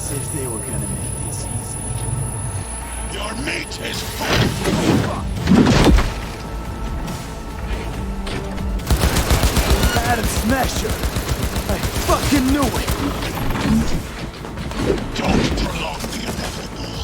As if they were gonna make this easy. Your meat is full! Adam Smasher! I fucking knew it! Don't prolong the inevitable.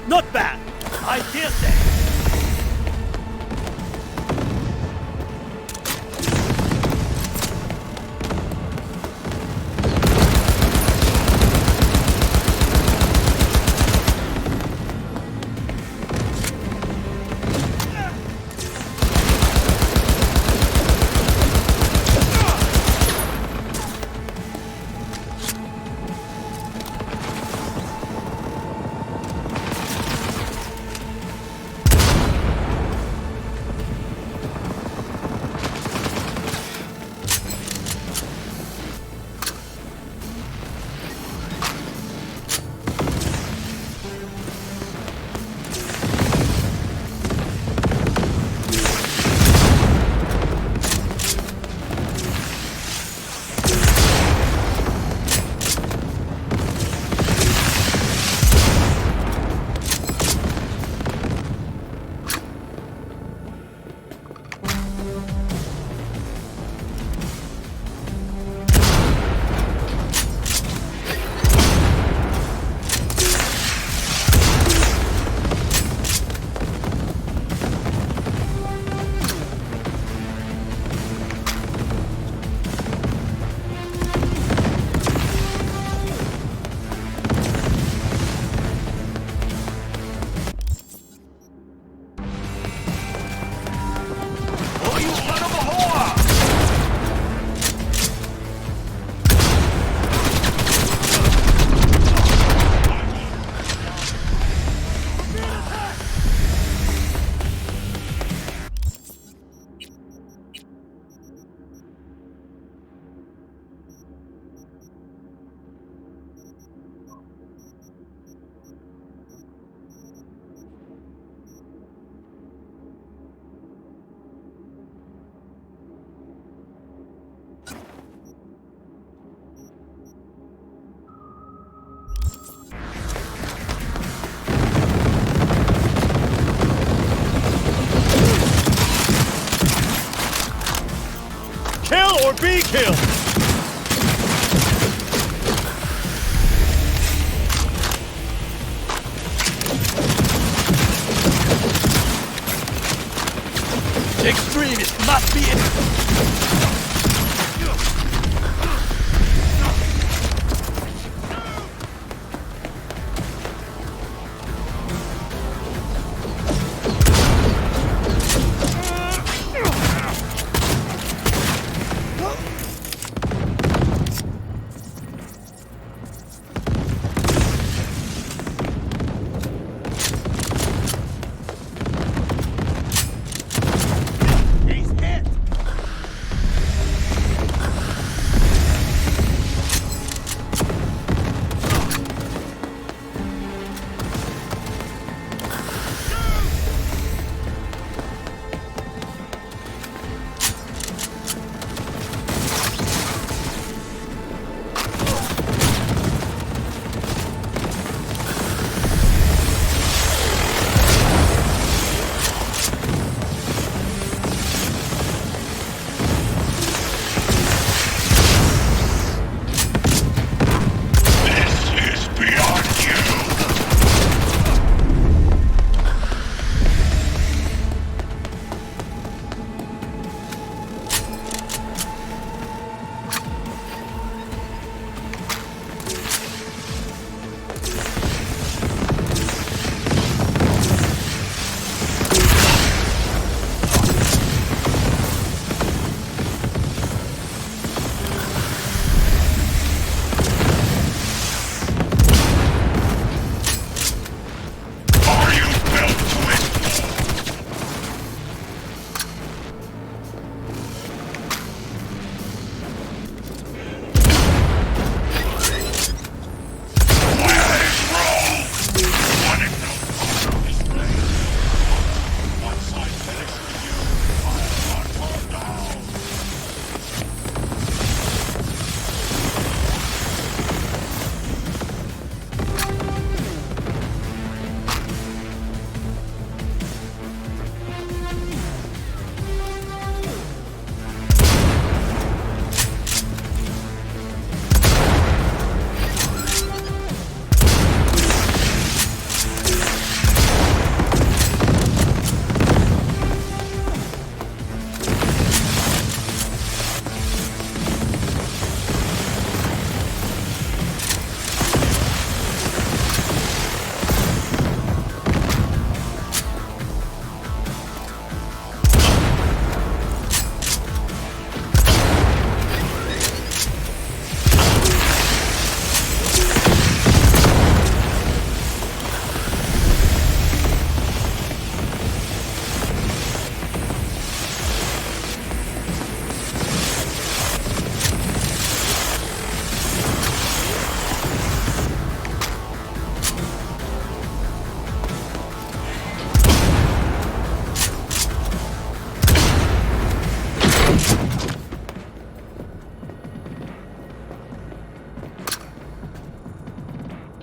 Not bad. I killed them. Or be killed! The extremist must be in.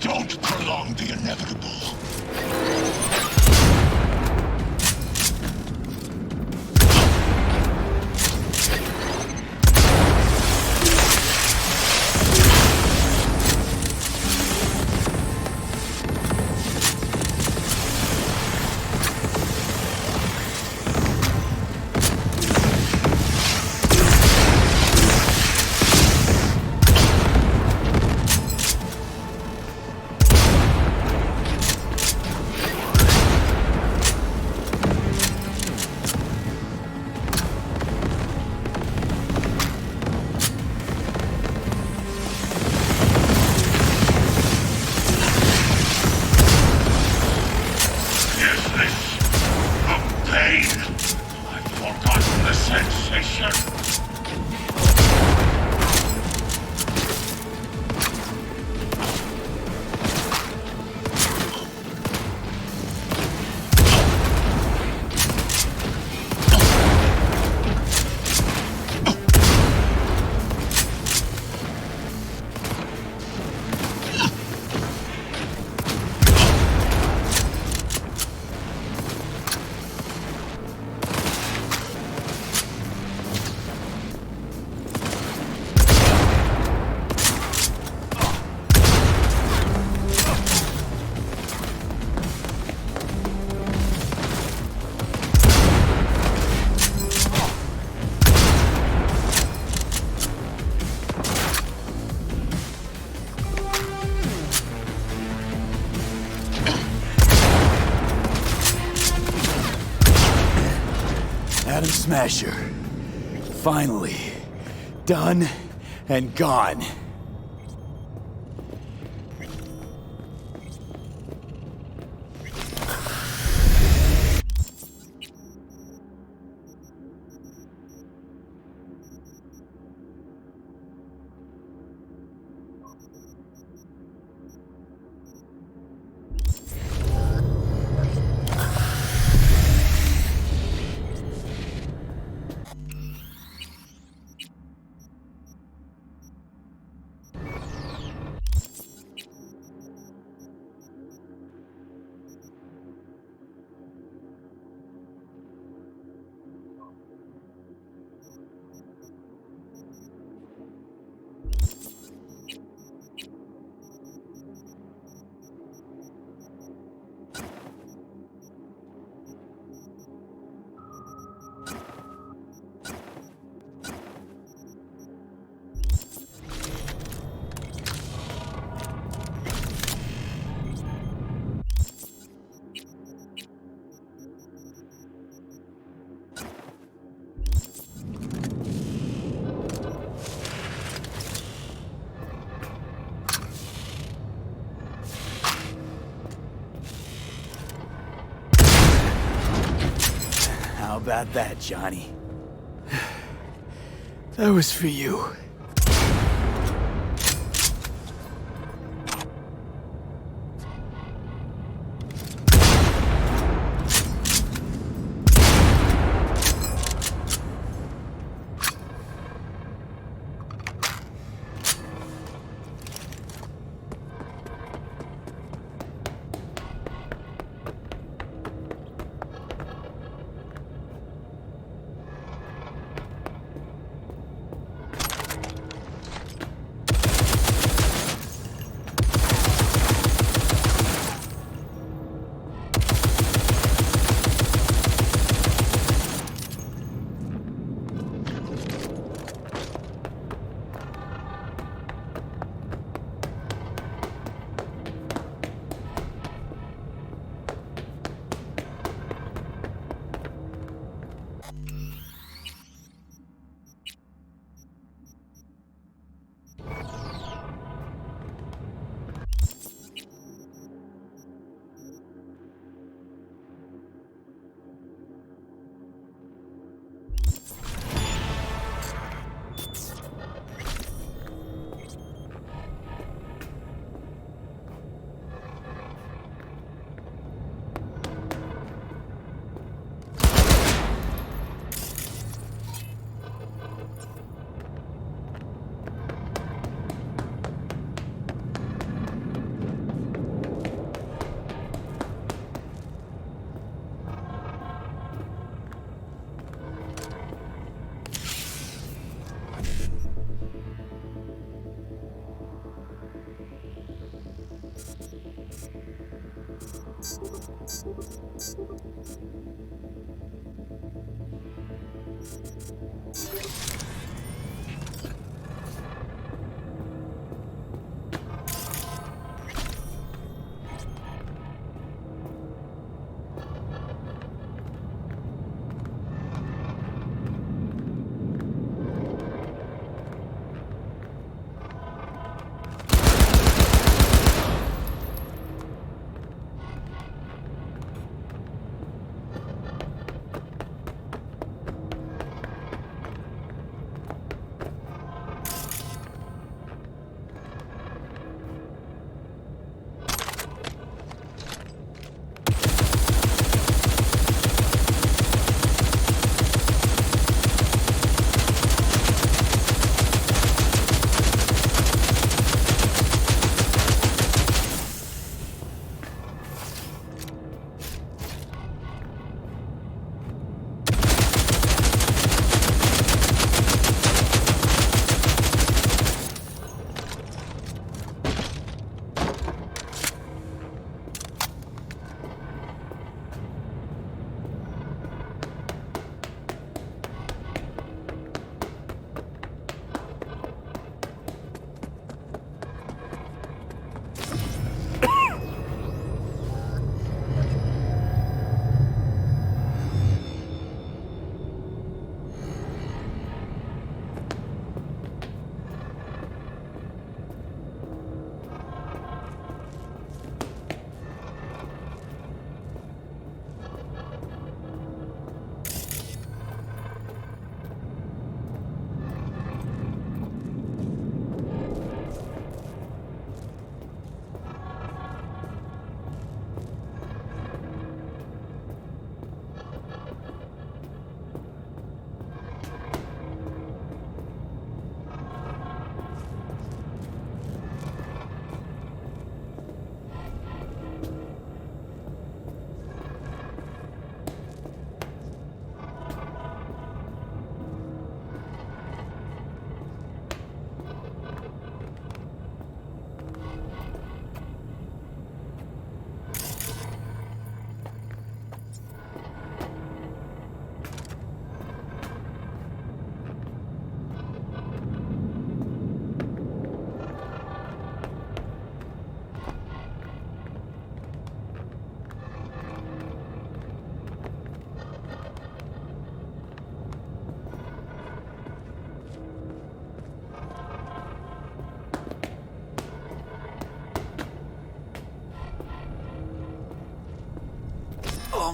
Don't prolong the inevitable. Atom Smasher. Finally. Done and gone. How about that, Johnny? That was for you.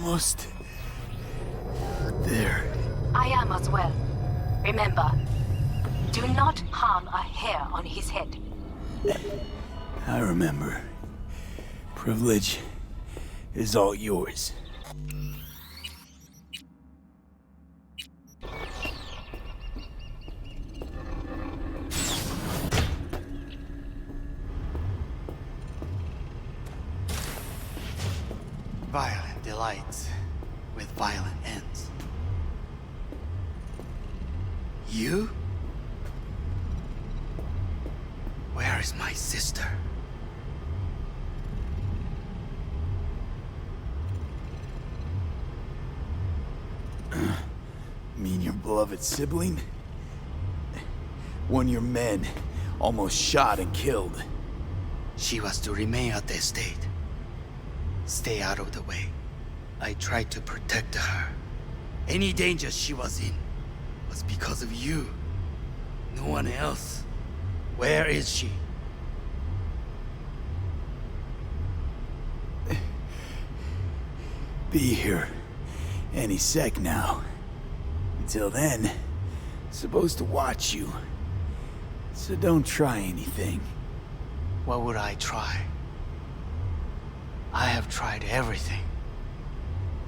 almost there. I am as well. Remember, do not harm a hair on his head. I remember. Privilege is all yours. Violent delights with violent ends. You? Where is my sister? Mean your beloved sibling? One of your men almost shot and killed. She was to remain at the estate. Stay out of the way. I tried to protect her. Any danger she was in was because of you. No one else. Where is she? Be here any sec now. Until then, supposed to watch you. So don't try anything. What would I try? I have tried everything.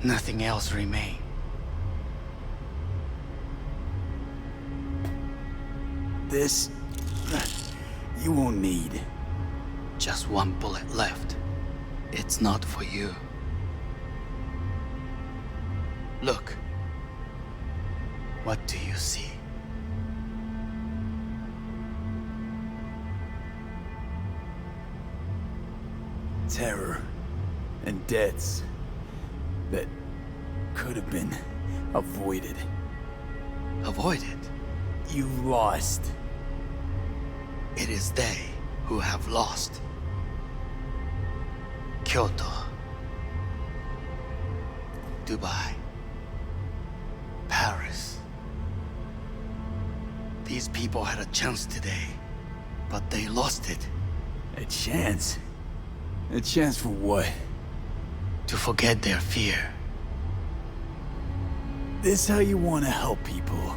Nothing else remains. This, you won't need. Just one bullet left. It's not for you. Look. What do you see? Terror and deaths that could have been avoided. Avoided? You've lost. It is they who have lost. Kyoto. Dubai. Paris. These people had a chance today, but they lost it. A chance? A chance for what? To forget their fear. This how you want to help people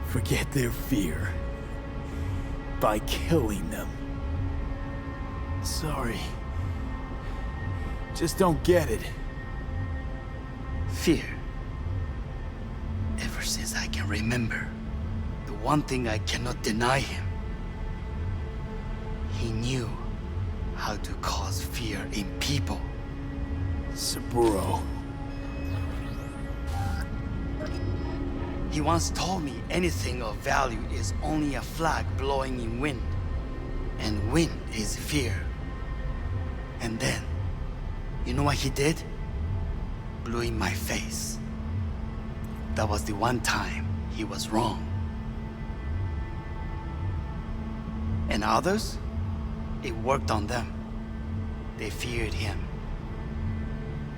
forget their fear? By killing them. Sorry. Just don't get it. Fear. Ever since I can remember, the one thing I cannot deny him. He knew how to cause fear in people. Saburo. He once told me anything of value is only a flag blowing in wind. And wind is fear. And then, you know what he did? Blew in my face. That was the one time he was wrong. And others? It worked on them. They feared him.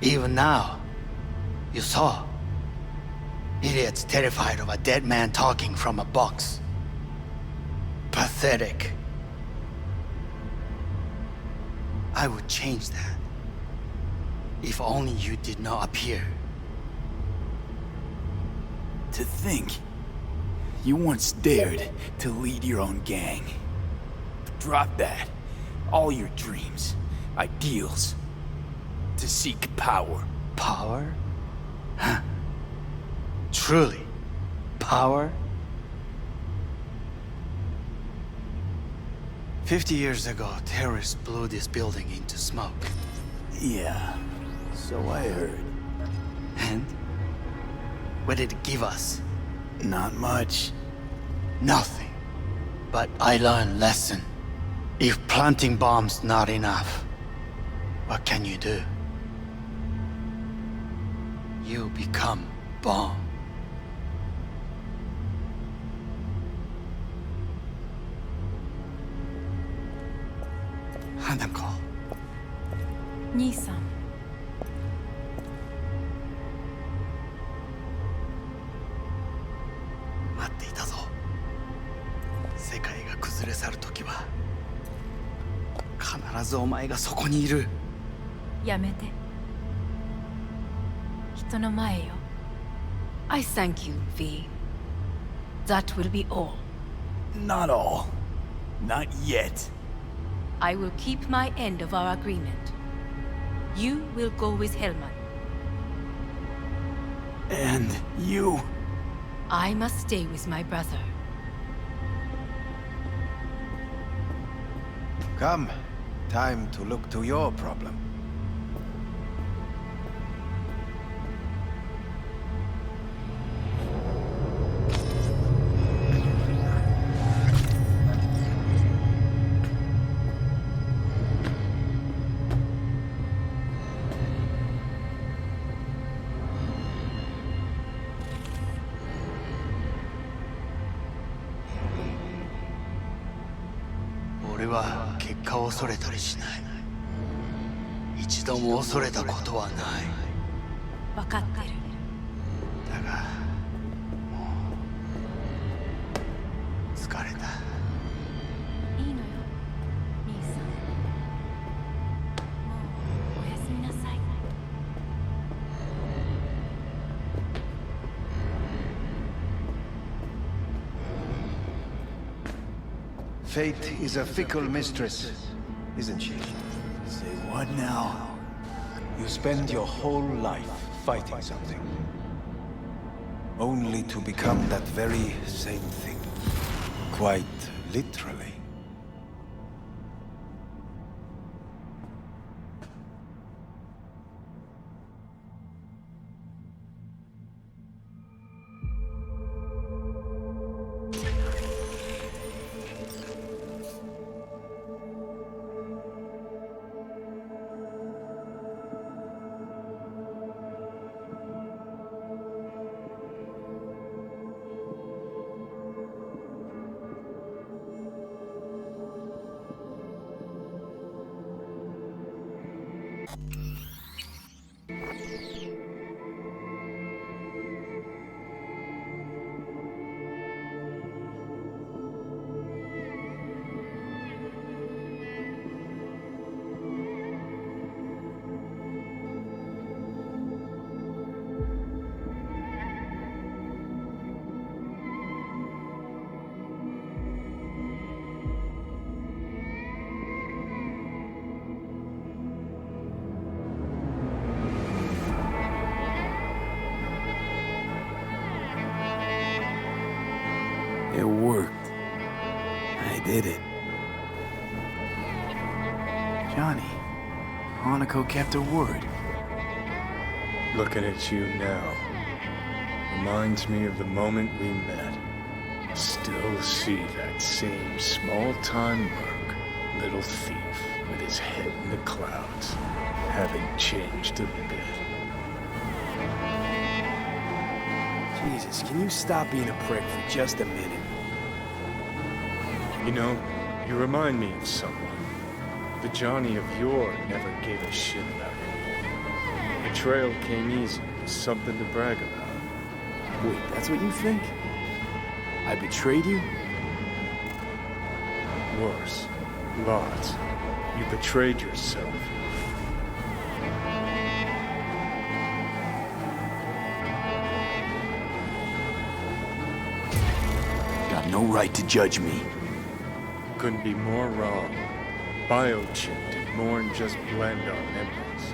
Even now, you saw. Idiots terrified of a dead man talking from a box. Pathetic. I would change that. If only you did not appear. To think, you once dared to lead your own gang. Drop that. All your dreams, ideals. To seek power. Power? Huh? Truly, power? 50 years ago, terrorists blew this building into smoke. Yeah, so I heard. And? What did it give us? Not much. Nothing. But I learned lesson. If planting bombs not enough, what can you do? You become bomb. Hanako. 兄さん。待っていたぞ。世界が崩れ去る時は必ずお前がそこにいる。やめて。人の前よ。I thank you, V. That will be all. Not all. Not yet. I will keep my end of our agreement. You will go with Hellman. And you? I must stay with my brother. Come. Time to look to your problem.俺は結果を恐れたりしない。一度も恐れたことはない。分かってる。だが、もう疲れた。いいのよ、兄さん。もうおやすみなさい。Fate is a fickle mistress, isn't she? Say what now? You spend your whole life fighting something, only to become that very same thing. Quite literally. It worked. I did it. Johnny, Hanako kept her word. Looking at you now reminds me of the moment we met. Still see that same small-time merc, little thief with his head in the clouds. Haven't changed a bit. Jesus, can you stop being a prick for just a minute? You know, you remind me of someone. The Johnny of yore never gave a shit about it. Betrayal came easy, something to brag about. Wait, that's what you think? I betrayed you? Worse. Lots. You betrayed yourself. Got no right to judge me. Couldn't be more wrong. Biochip did more than just blend our memories.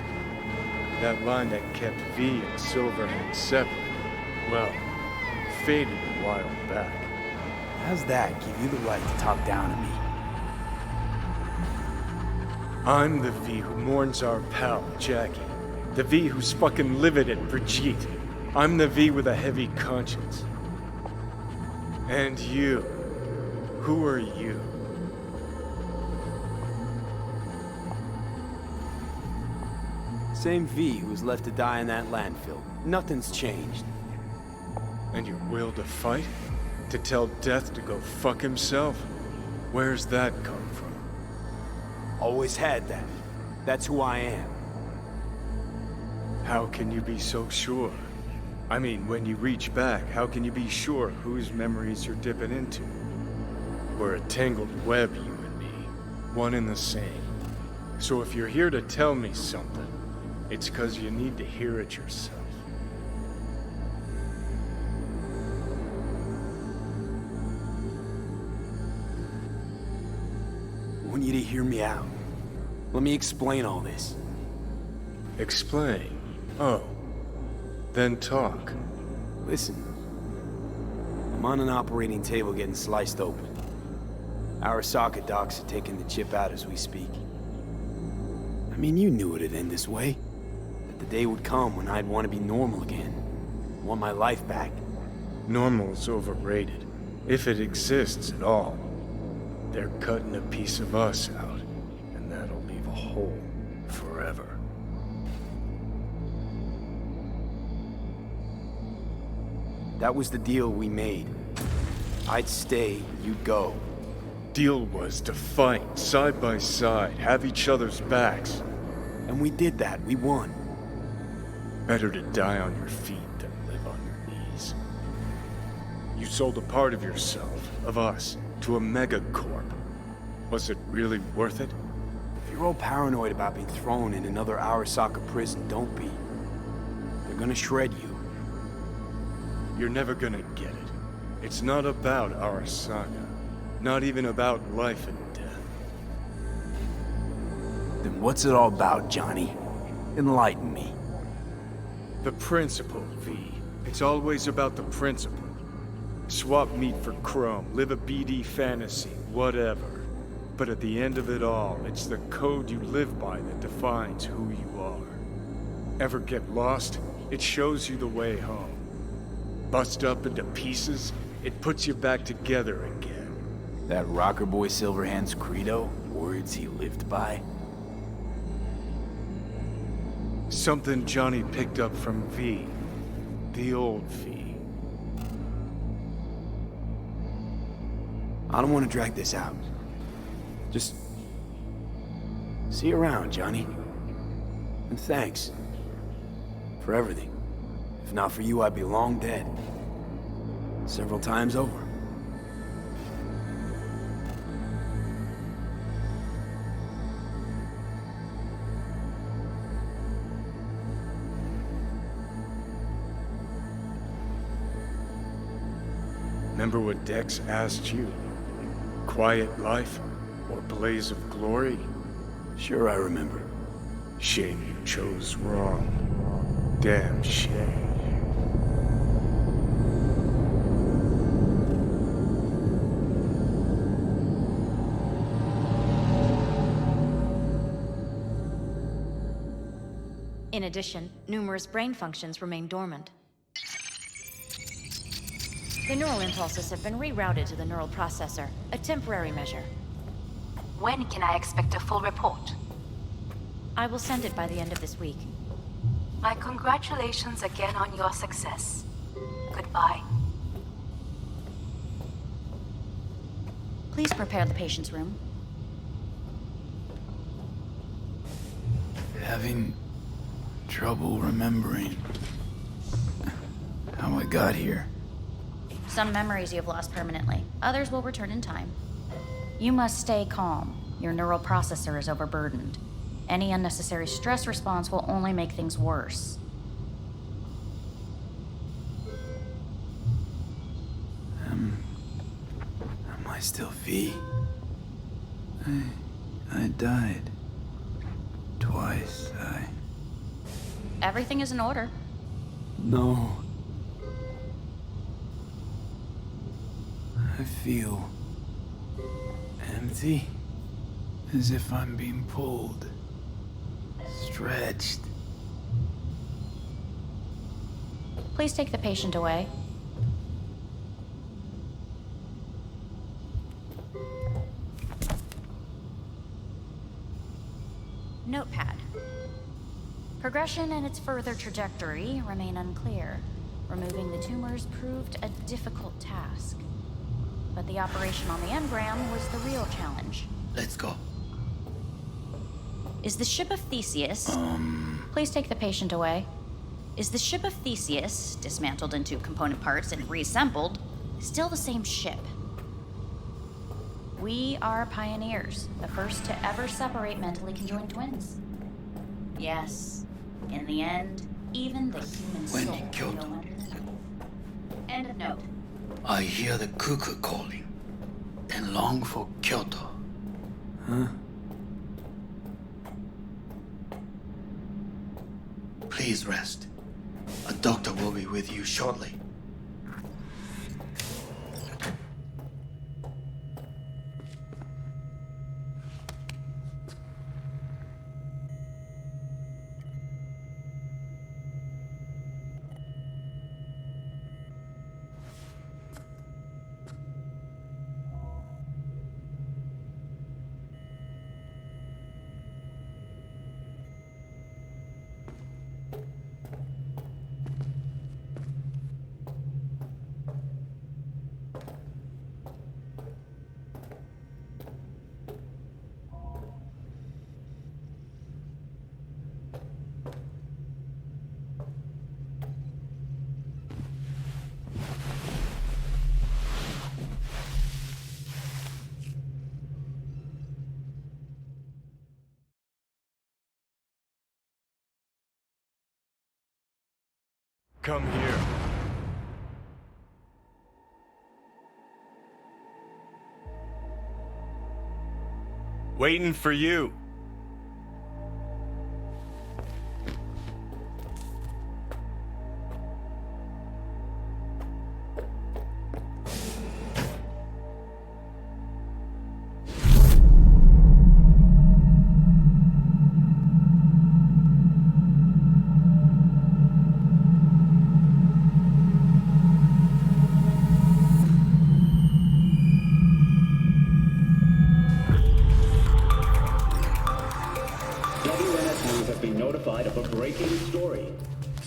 That line that kept V and Silverhand separate, well, faded a while back. How's that give you the right to talk down to me? I'm the V who mourns our pal, Jackie. The V who's fucking livid at Brigitte. I'm the V with a heavy conscience. And you. Who are you? Same V who was left to die in that landfill. Nothing's changed. And your will to fight? To tell Death to go fuck himself? Where's that come from? Always had that. That's who I am. How can you be so sure? I mean, when you reach back, how can you be sure whose memories you're dipping into? We're a tangled web, you and me. One and the same. So if you're here to tell me something, it's 'cause you need to hear it yourself. want you to hear me out. Let me explain all this. Explain. Oh. Then talk. Listen. I'm on an operating table getting sliced open. Our socket docs are taking the chip out as we speak. I mean, you knew it'd end this way. That the day would come when I'd want to be normal again. Want my life back. Normal's overrated. If it exists at all. They're cutting a piece of us out, and that'll leave a hole forever. That was the deal we made. I'd stay, you'd go. Deal was to fight, side by side, have each other's backs. And we did that, we won. Better to die on your feet than live on your knees. You sold a part of yourself, of us, to a megacorp. Was it really worth it? If you're all paranoid about being thrown in another Arasaka prison, don't be. They're gonna shred you. You're never gonna get it. It's not about Arasaka. Not even about life and death. Then what's it all about, Johnny? Enlighten me. The principle, V. It's always about the principle. Swap meat for chrome, live a BD fantasy, whatever. But at the end of it all, it's the code you live by that defines who you are. Ever get lost? It shows you the way home. Bust up into pieces, it puts you back together again. That rocker boy Silverhand's credo? Words he lived by? Something Johnny picked up from V. The old V. I don't want to drag this out. Just... see you around, Johnny. And thanks. For everything. If not for you, I'd be long dead. Several times over. Remember what Dex asked you? Quiet life or blaze of glory? Sure I remember. Shame you chose wrong. Damn shame. In addition, numerous brain functions remain dormant. The neural impulses have been rerouted to the neural processor, a temporary measure. When can I expect a full report? I will send it by the end of this week. My congratulations again on your success. Goodbye. Please prepare the patient's room. Having trouble remembering how I got here. Some memories you have lost permanently. Others will return in time. You must stay calm. Your neural processor is overburdened. Any unnecessary stress response will only make things worse. Am I still V? I died. Twice, Everything is in order. No. I feel empty, as if I'm being pulled, stretched. Please take the patient away. Notepad. Progression and its further trajectory remain unclear. Removing the tumors proved a difficult task. But the operation on the engram was the real challenge. Let's go. Is the ship of Theseus... Please take the patient away. Is the ship of Theseus, dismantled into component parts and reassembled, still the same ship? We are pioneers, the first to ever separate mentally conjoined twins. Yes, in the end, even the human When soul he killed will them. understand. End of note. I hear the cuckoo calling and long for Kyoto. huh? Please rest. A doctor will be with you shortly. Come here. Waiting for you.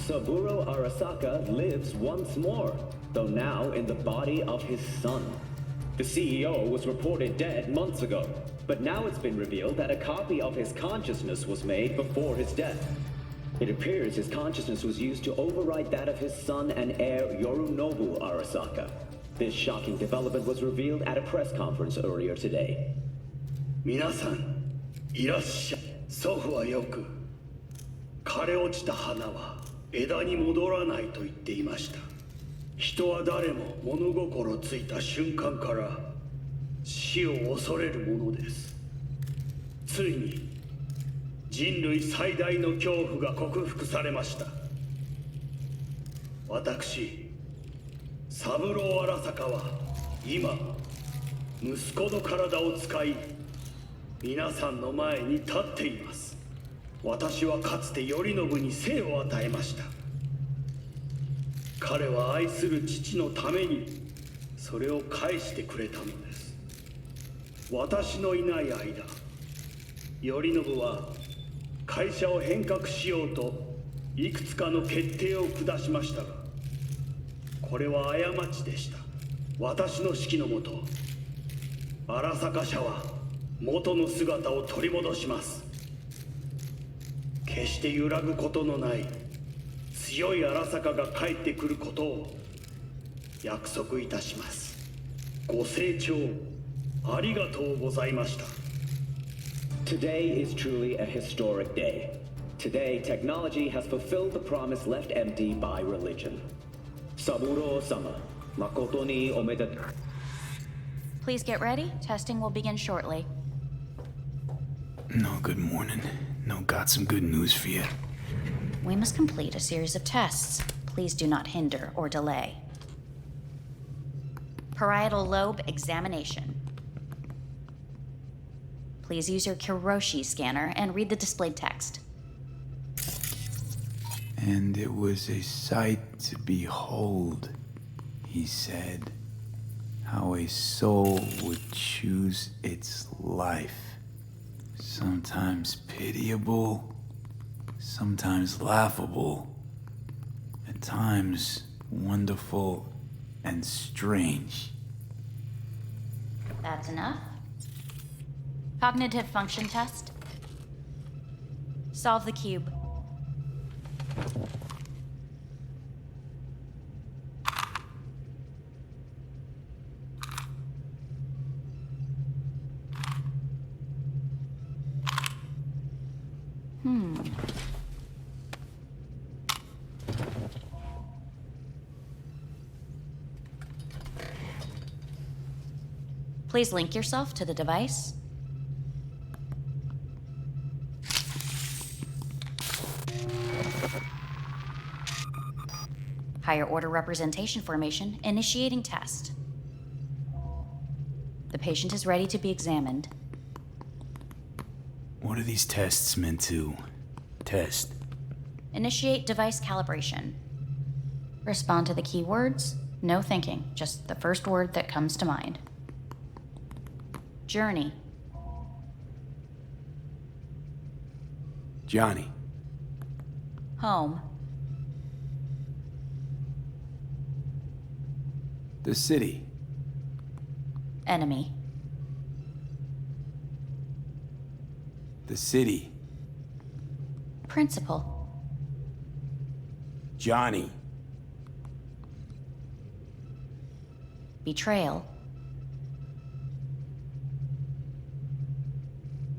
Saburo Arasaka lives once more, though now in the body of his son. The CEO was reported dead months ago, but now it's been revealed that a copy of his consciousness was made before his death. It appears his consciousness was used to override that of his son and heir Yorinobu Arasaka. This shocking development was revealed at a press conference earlier today. 皆さん、いらっしゃい。祖父はよく、枯れ落ちた花は枝に戻らないと言っていました。人は誰も物心ついた瞬間から死を恐れるものです。ついに人類最大の恐怖が克服されました。私、三郎荒坂は今息子の体を使い皆さんの前に立っています。私はかつて頼信に生を与えました。彼は愛する父のためにそれを返してくれたのです。私のいない間、頼信は会社を変革しようといくつかの決定を下しましたが、これは過ちでした。私の指揮のもと、荒坂社は元の姿を取り戻します。決して揺らぐことのない強い荒坂が帰ってくることを約束いたします。ご清聴ありがとうございました。 Today is truly a historic day. Today, technology has fulfilled the promise left empty by religion. Saburo-sama, makoto ni omedetou. Please get ready. Testing will begin shortly. No, good morning. No, got some good news for you. We must complete a series of tests. Please do not hinder or delay. Parietal lobe examination. Please use your Kiroshi scanner and read the displayed text. And it was a sight to behold, he said, how a soul would choose its life. Sometimes pitiable, sometimes laughable, at times wonderful and strange. That's enough. Cognitive function test. Solve the cube. Please link yourself to the device. Higher order representation formation, initiating test. The patient is ready to be examined. What are these tests meant to test? Initiate device calibration. Respond to the keywords. No thinking, just the first word that comes to mind. Journey. Johnny. Home. The city. Enemy. The city. Principal. Johnny. Betrayal.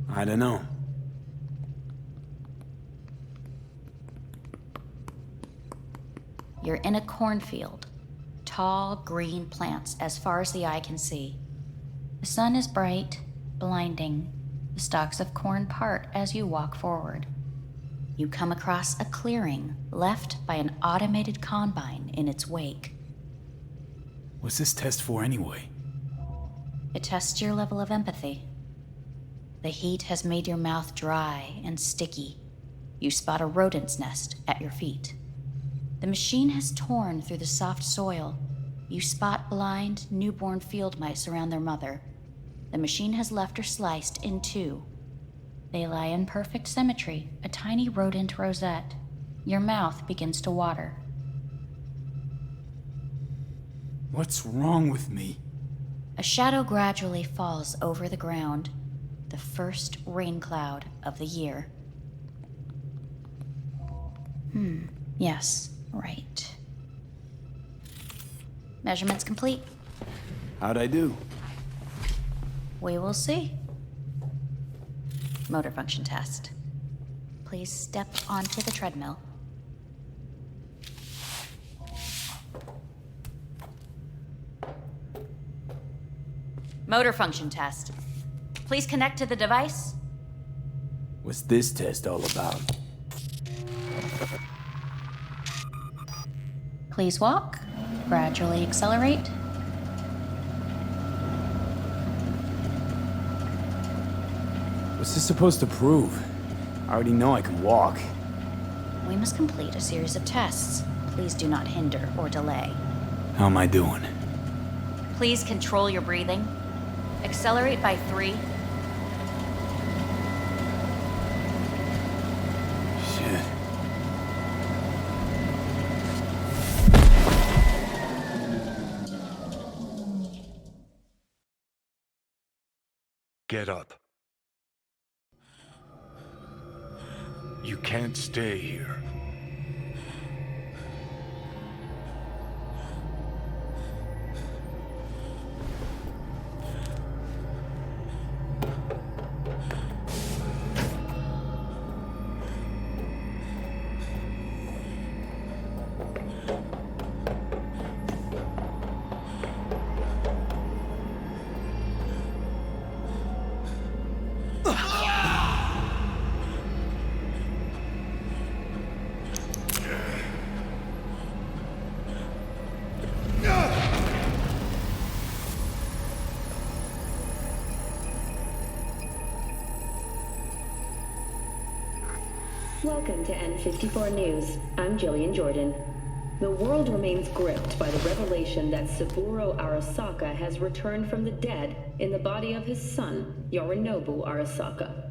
I don't know. You're in a cornfield. Tall, green plants as far as the eye can see. The sun is bright, blinding. The stalks of corn part as you walk forward. You come across a clearing left by an automated combine in its wake. What's this test for anyway? It tests your level of empathy. The heat has made your mouth dry and sticky. You spot a rodent's nest at your feet. The machine has torn through the soft soil. You spot blind, newborn field mice around their mother. The machine has left her sliced in two. They lie in perfect symmetry, a tiny rodent rosette. Your mouth begins to water. What's wrong with me? A shadow gradually falls over the ground. The first rain cloud of the year. Yes, right. Measurements complete. How'd I do? We will see. Motor function test. Please step onto the treadmill. Motor function test. Please connect to the device. What's this test all about? Please walk. Gradually accelerate. What's this supposed to prove? I already know I can walk. We must complete a series of tests. Please do not hinder or delay. How am I doing? Please control your breathing. Accelerate by 3. Shit. Get up. You can't stay here. Welcome to N54 News. I'm Jillian Jordan. The world remains gripped by the revelation that Saburo Arasaka has returned from the dead in the body of his son, Yorinobu Arasaka.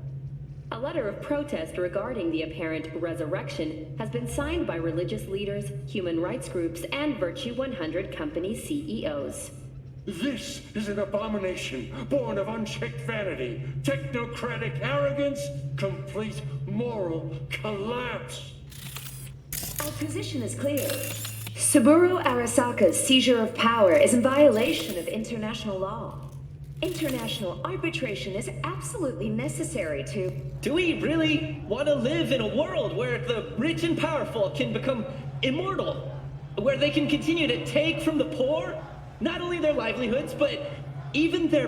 A letter of protest regarding the apparent resurrection has been signed by religious leaders, human rights groups, and Virtue 100 company CEOs. This is an abomination born of unchecked vanity, technocratic arrogance, complete moral collapse. Our position is clear. Saburo Arasaka's seizure of power is in violation of international law. International arbitration is absolutely necessary to... Do we really want to live in a world where the rich and powerful can become immortal? Where they can continue to take from the poor? Not only their livelihoods, but even their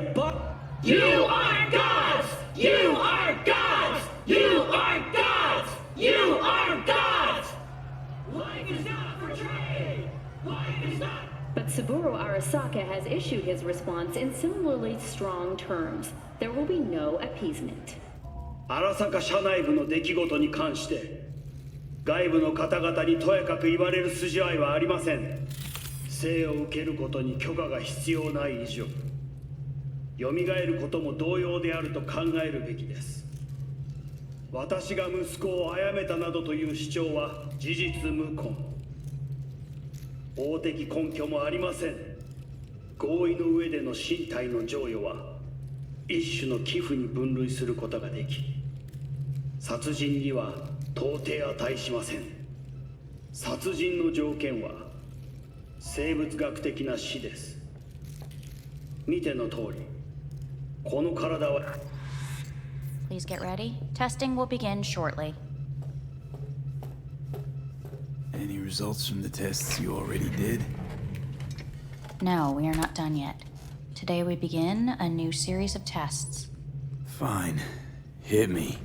You are gods! You are gods! You are gods! You are gods! Life is not for trade! But Saburo Arasaka has issued his response in similarly strong terms. There will be no appeasement. 荒坂社内部の出来事に関して外部の方々にとやかく言われる筋合いはありません。生を受けることに許可が必要ない以上蘇ることも同様であると考えるべきです。私が息子を殺めたなどという主張は事実無根。法的根拠もありません。合意の上での身体の贈与は一種の寄付に分類することができ、殺人には到底値しません。殺人の条件は生物学的な死です。見ての通り、この体は Please get ready. Testing will begin shortly. Any results from the tests you already did? No, we are not done yet. Today we begin a new series of tests. Fine. Hit me.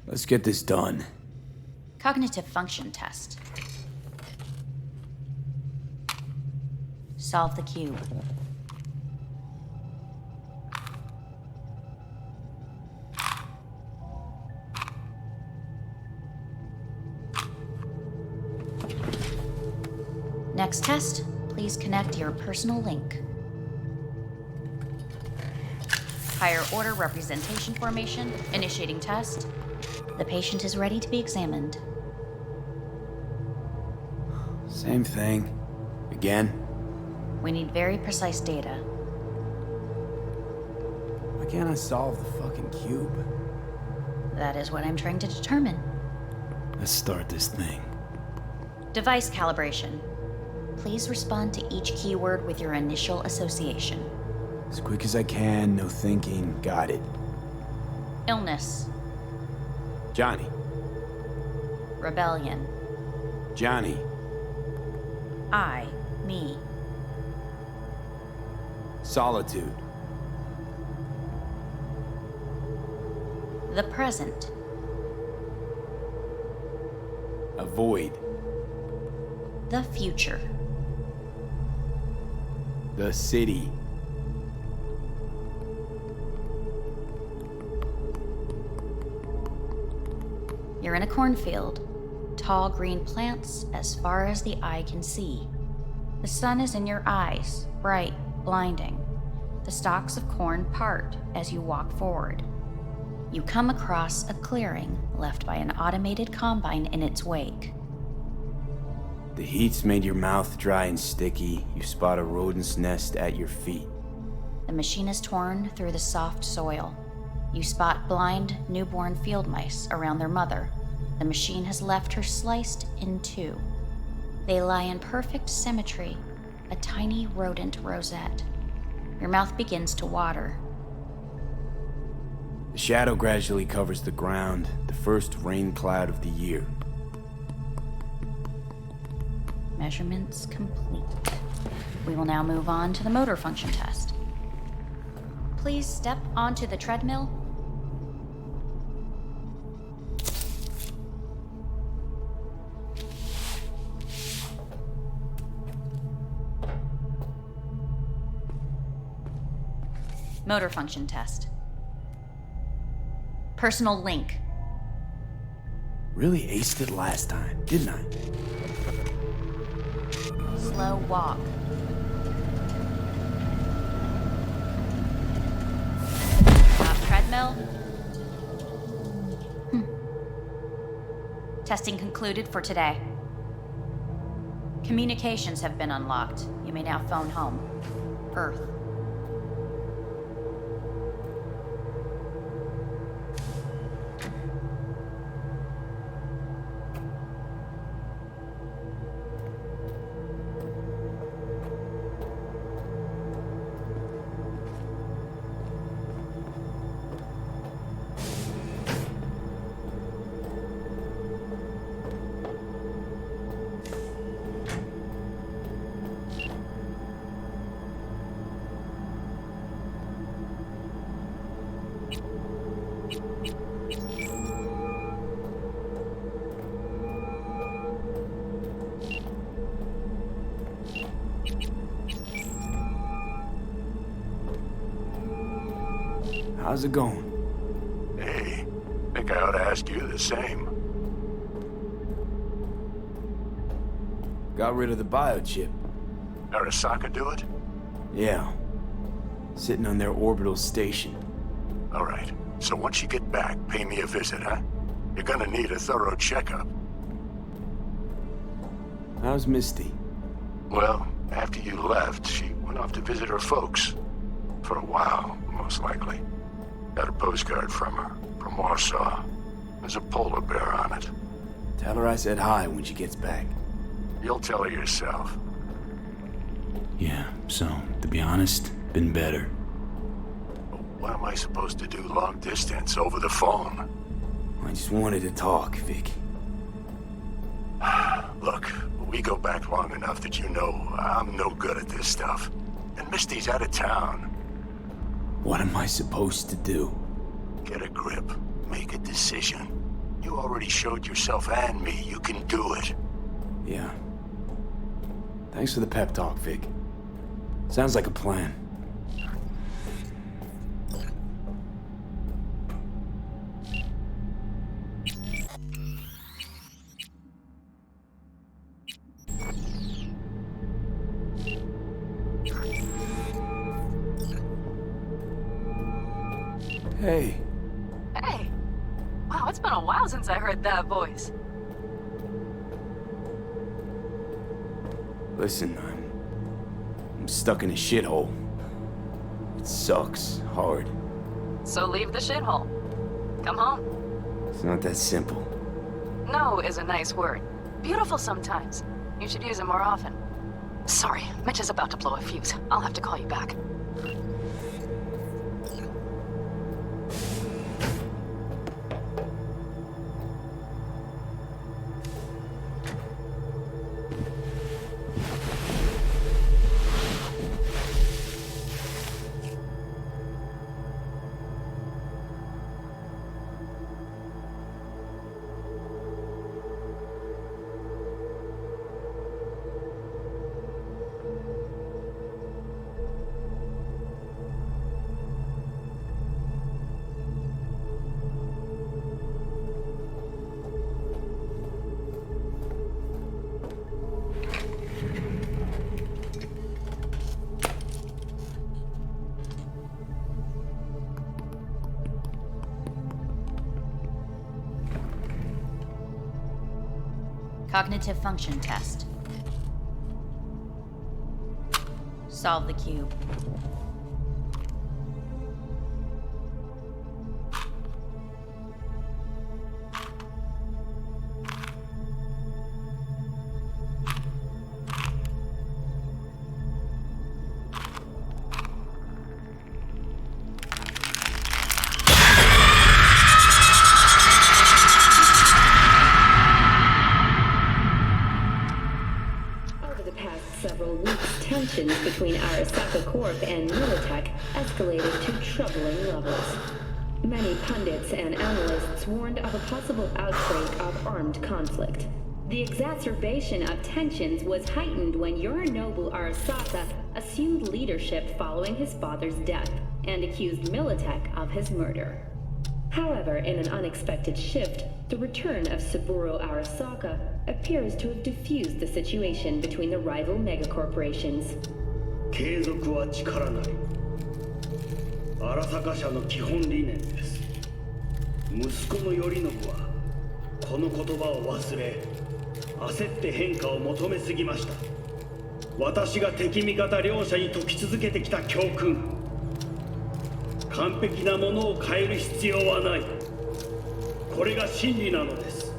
Let's get this done. Cognitive function test. Solve the cube. Next test, please connect your personal link. Higher order representation formation, initiating test. The patient is ready to be examined. Same thing. Again? We need very precise data. Why can't I solve the fucking cube? That is what I'm trying to determine. Let's start this thing. Device calibration. Please respond to each keyword with your initial association. As quick as I can, no thinking. Got it. Illness. Johnny. Rebellion. Johnny. I. Me. Solitude. The present. Avoid. The future. The city. You're in a cornfield. Tall green plants as far as the eye can see. The sun is in your eyes, bright, blinding. The stalks of corn part as you walk forward. You come across a clearing left by an automated combine in its wake. The heat's made your mouth dry and sticky. You spot a rodent's nest at your feet. The machine is torn through the soft soil. You spot blind, newborn field mice around their mother. The machine has left her sliced in two. They lie in perfect symmetry, a tiny rodent rosette. Your mouth begins to water. The shadow gradually covers the ground, the first rain cloud of the year. Measurements complete. We will now move on to the motor function test. Please step onto the treadmill. Motor function test. Personal link. Really aced it last time, didn't I? Slow walk. Stop treadmill. Testing concluded for today. Communications have been unlocked. You may now phone home. Earth. How's it going? Hey, think I ought to ask you the same. Got rid of the biochip. Arasaka do it? Yeah. Sitting on their orbital station. All right. So once you get back, pay me a visit, huh? You're gonna need a thorough checkup. How's Misty? Well, after you left, she went off to visit her folks. For a while, most likely. Got a postcard from her, from Warsaw. There's a polar bear on it. Tell her I said hi when she gets back. You'll tell her yourself. Yeah, so, to be honest, been better. What am I supposed to do long distance over the phone? I just wanted to talk, Vic. Look, we go back long enough that you know I'm no good at this stuff. And Misty's out of town. What am I supposed to do? Get a grip. Make a decision. You already showed yourself and me you can do it. Yeah. Thanks for the pep talk, Vic. Sounds like a plan. Hey. Hey. Wow, it's been a while since I heard that voice. Listen, I'm stuck in a shithole. It sucks hard. So leave the shithole. Come home. It's not that simple. No is a nice word. Beautiful sometimes. You should use it more often. Sorry, Mitch is about to blow a fuse. I'll have to call you back. Cognitive function test. Solve the cube. Between Arasaka Corp and Militech escalated to troubling levels. Many pundits and analysts warned of a possible outbreak of armed conflict. The exacerbation of tensions was heightened when Yorinobu Arasaka assumed leadership following his father's death and accused Militech of his murder. However, in an unexpected shift, the return of Saburo Arasaka appears to have diffused the situation between the rival megacorporations. 継続は力なり。荒坂社の基本理念です。息子の頼信はこの言葉を忘れ、焦って変化を求めすぎました。私が敵味方両者に説き続けてきた教訓。完璧なものを変える必要はない。これが真理なのです。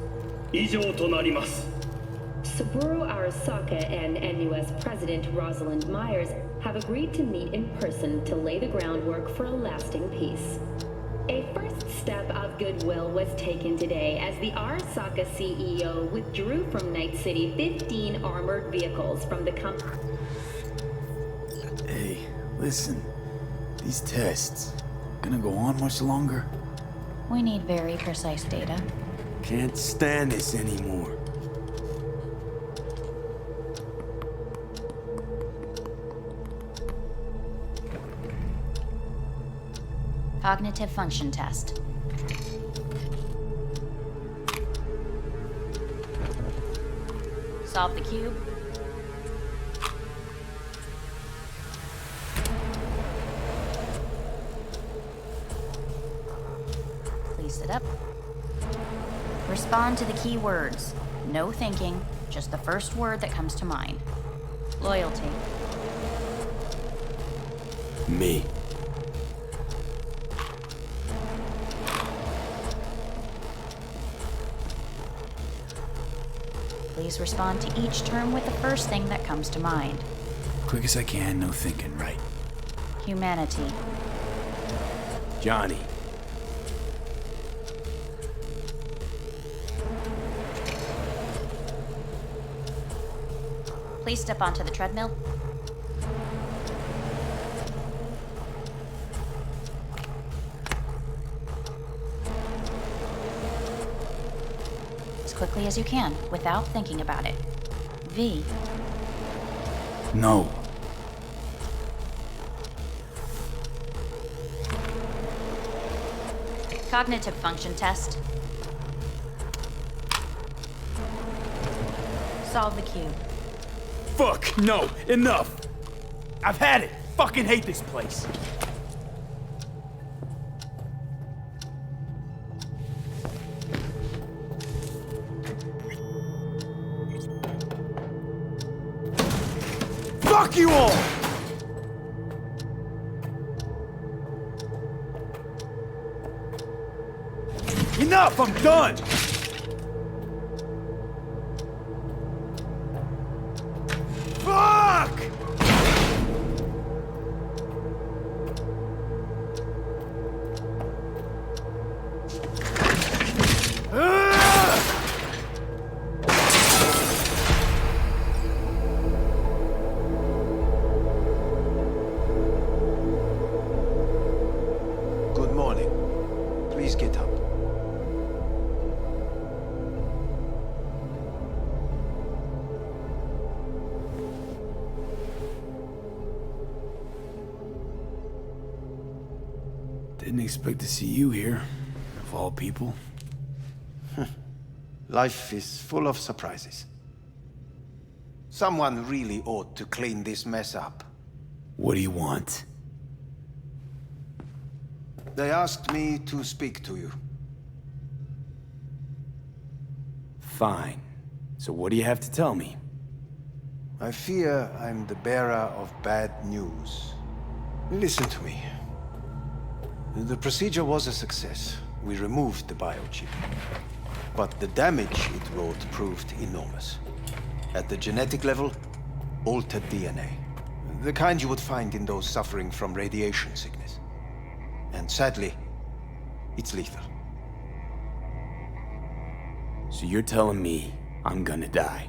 以上となります。 Saburo Arasaka and NUS President Rosalind Myers have agreed to meet in person to lay the groundwork for a lasting peace. A first step of goodwill was taken today as the Arasaka CEO withdrew from Night City 15 armored vehicles from the company. Hey, listen. These tests gonna go on much longer? We need very precise data. Can't stand this anymore. Cognitive function test. Solve the cube. Please sit up. Respond to the key words. No thinking, just the first word that comes to mind. Loyalty. Me. Please respond to each term with the first thing that comes to mind. Quick as I can, no thinking, right? Humanity. Johnny. Please step onto the treadmill. As quickly as you can, without thinking about it. V. No. Cognitive function test. Solve the cube. Fuck, no, enough! I've had it! Fucking hate this place! Fuck you all! Enough, I'm done! Fuck! Good morning. Please get up. Didn't expect to see you here, of all people. Life is full of surprises. Someone really ought to clean this mess up. What do you want? They asked me to speak to you. Fine. So what do you have to tell me? I fear I'm the bearer of bad news. Listen to me. The procedure was a success. We removed the biochip. But the damage it wrought proved enormous. At the genetic level, altered DNA. The kind you would find in those suffering from radiation sickness. And sadly, it's lethal. So you're telling me I'm gonna die?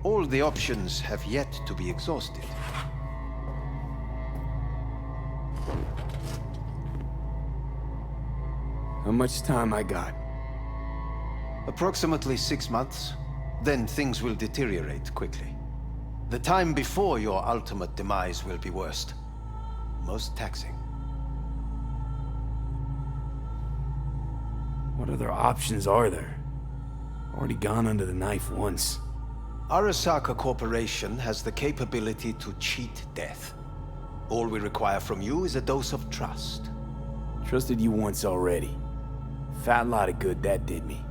All the options have yet to be exhausted. How much time I got? Approximately 6 months. Then things will deteriorate quickly. The time before your ultimate demise will be worst. Most taxing. What other options are there? Already gone under the knife once. Arasaka Corporation has the capability to cheat death. All we require from you is a dose of trust. Trusted you once already. Fat lot of good that did me.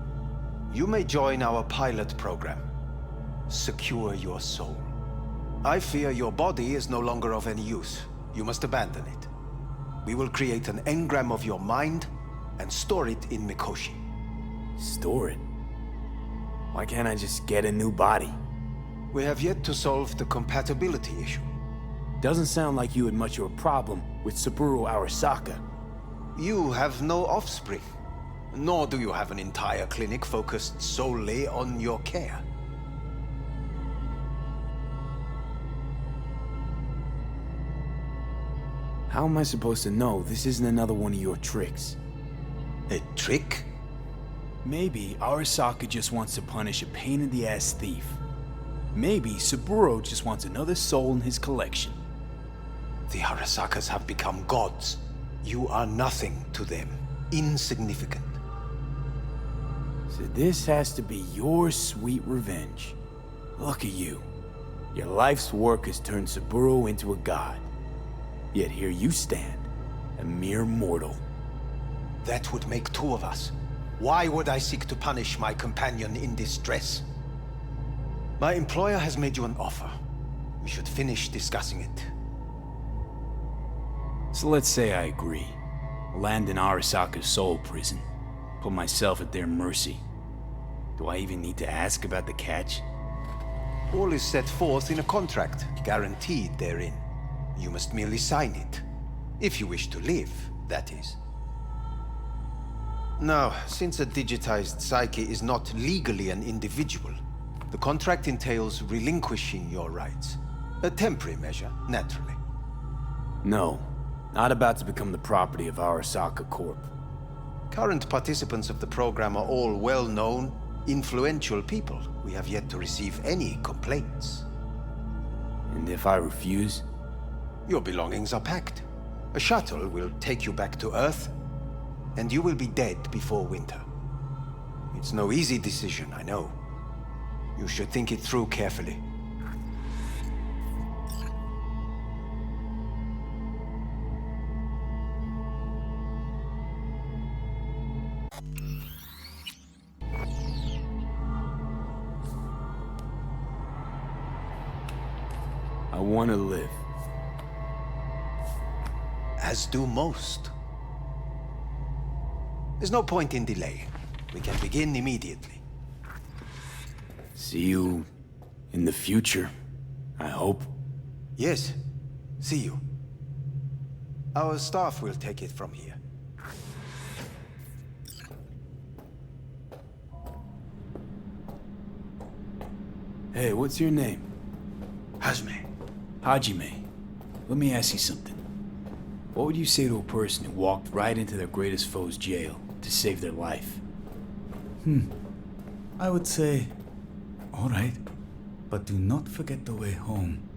You may join our pilot program. Secure your soul. I fear your body is no longer of any use. You must abandon it. We will create an engram of your mind and store it in Mikoshi. Store it? Why can't I just get a new body? We have yet to solve the compatibility issue. Doesn't sound like you had much of a problem with Saburo Arasaka. You have no offspring. Nor do you have an entire clinic focused solely on your care. How am I supposed to know this isn't another one of your tricks? A trick? Maybe Arasaka just wants to punish a pain-in-the-ass thief. Maybe Saburo just wants another soul in his collection. The Arasakas have become gods. You are nothing to them. Insignificant. So this has to be your sweet revenge. Look at you. Your life's work has turned Saburo into a god. Yet here you stand, a mere mortal. That would make two of us. Why would I seek to punish my companion in distress? My employer has made you an offer. We should finish discussing it. So let's say I agree. Land in Arasaka's soul prison. Put myself at their mercy. Do I even need to ask about the catch? All is set forth in a contract, guaranteed therein. You must merely sign it. If you wish to live, that is. Now, since a digitized psyche is not legally an individual, the contract entails relinquishing your rights. A temporary measure, naturally. No, not about to become the property of Arasaka Corp. Current participants of the program are all well-known, influential people. We have yet to receive any complaints. And if I refuse? Your belongings are packed. A shuttle will take you back to Earth, and you will be dead before winter. It's no easy decision, I know. You should think it through carefully. I want to live. As do most. There's no point in delay. We can begin immediately. See you in the future, I hope. Yes, see you. Our staff will take it from here. Hey, what's your name? Hajime. Hajime. Let me ask you something. What would you say to a person who walked right into their greatest foe's jail to save their life? I would say, all right, but do not forget the way home.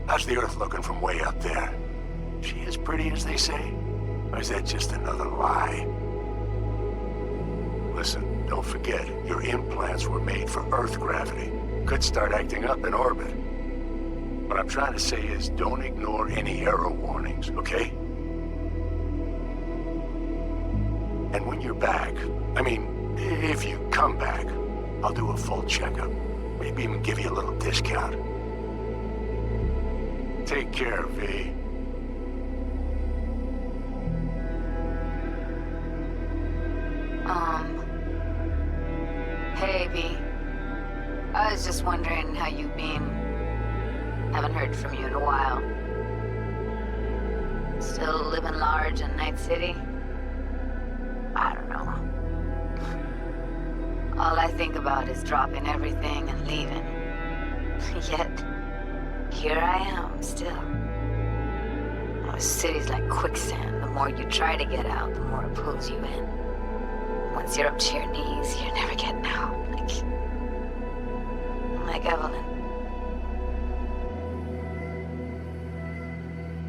How's the Earth looking from way up there? She as pretty as they say? Or is that just another lie? Listen, don't forget, your implants were made for Earth gravity. could start acting up in orbit. What I'm trying to say is don't ignore any error warnings, okay? And when you're back, I mean, if you come back, I'll do a full checkup. Maybe even give you a little discount. Take care, V. Hey, V. I was just wondering how you've been. Haven't heard from you in a while. Still living large in Night City? I don't know. All I think about is dropping everything and leaving. Yet, here I am, still. A city's like quicksand. The more you try to get out, the more it pulls you in. Once you're up to your knees, you're never getting out. Like Evelyn.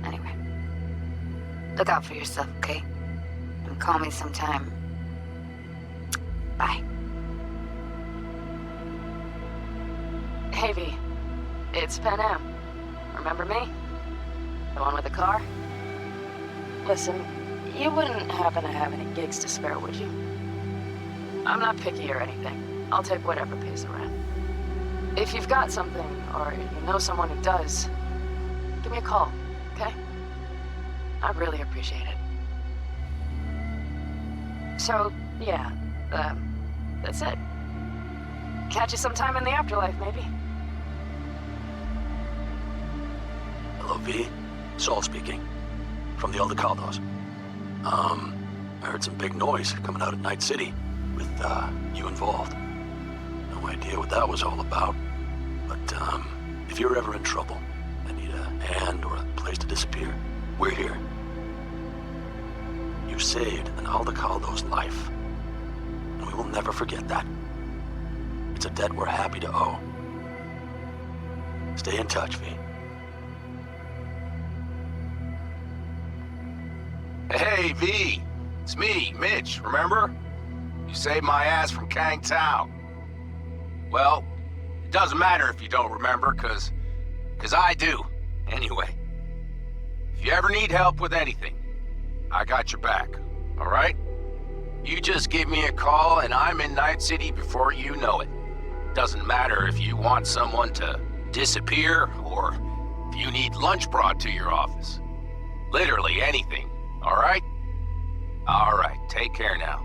Anyway. Look out for yourself, okay? And call me sometime. Bye. Hey, V. It's Pan Am. Remember me? The one with the car? Listen, you wouldn't happen to have any gigs to spare, would you? I'm not picky or anything. I'll take whatever pays the rent. If you've got something, or you know someone who does, give me a call, okay? I'd really appreciate it. So, yeah, that's it. Catch you sometime in the afterlife, maybe. Hello, V. Saul speaking. From the Aldecaldos. I heard some big noise coming out of Night City with, you involved. No idea what that was all about. But, if you're ever in trouble and need a hand or a place to disappear, we're here. You saved an Aldecaldo's life. And we will never forget that. It's a debt we're happy to owe. Stay in touch, V. Hey, V. It's me, Mitch, remember? You saved my ass from Kang Tao. Well, it doesn't matter if you don't remember, cause I do. Anyway, if you ever need help with anything, I got your back, all right? You just give me a call and I'm in Night City before you know it. Doesn't matter if you want someone to disappear or if you need lunch brought to your office. Literally anything, all right? All right, take care now.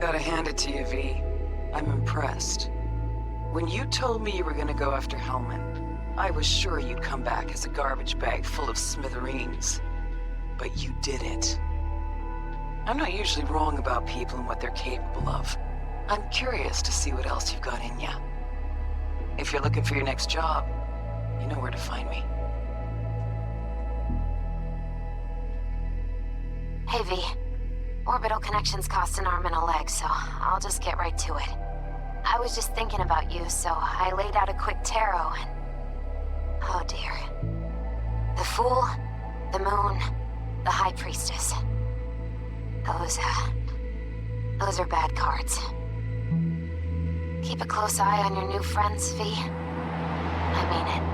Gotta hand it to you, V. I'm impressed. When you told me you were gonna go after Hellman, I was sure you'd come back as a garbage bag full of smithereens. But you did it. I'm not usually wrong about people and what they're capable of. I'm curious to see what else you've got in ya. If you're looking for your next job, you know where to find me. Hey, V. Orbital connections cost an arm and a leg, so I'll just get right to it. I was just thinking about you, so I laid out a quick tarot and... oh dear. The Fool, the Moon, the High Priestess. Those are bad cards. Keep a close eye on your new friends, V. I mean it.